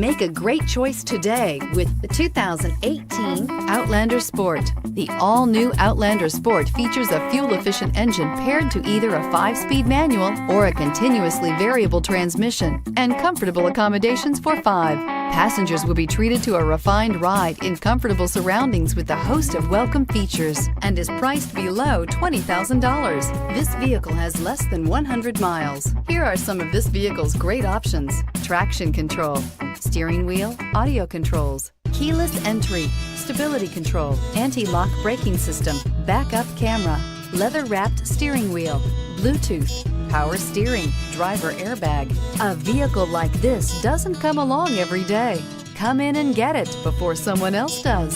Make a great choice today with the 2018 Outlander Sport. The all-new Outlander Sport features a fuel-efficient engine paired to either a 5-speed manual or a continuously variable transmission, and comfortable accommodations for 5. Passengers will be treated to a refined ride in comfortable surroundings with a host of welcome features, and is priced below $20,000. This vehicle has less than 100 miles. Here are some of this vehicle's great options: traction control, steering wheel audio controls, keyless entry, stability control, anti-lock braking system, backup camera, leather-wrapped steering wheel, Bluetooth, power steering, driver airbag. A vehicle like this doesn't come along every day. Come in and get it before someone else does.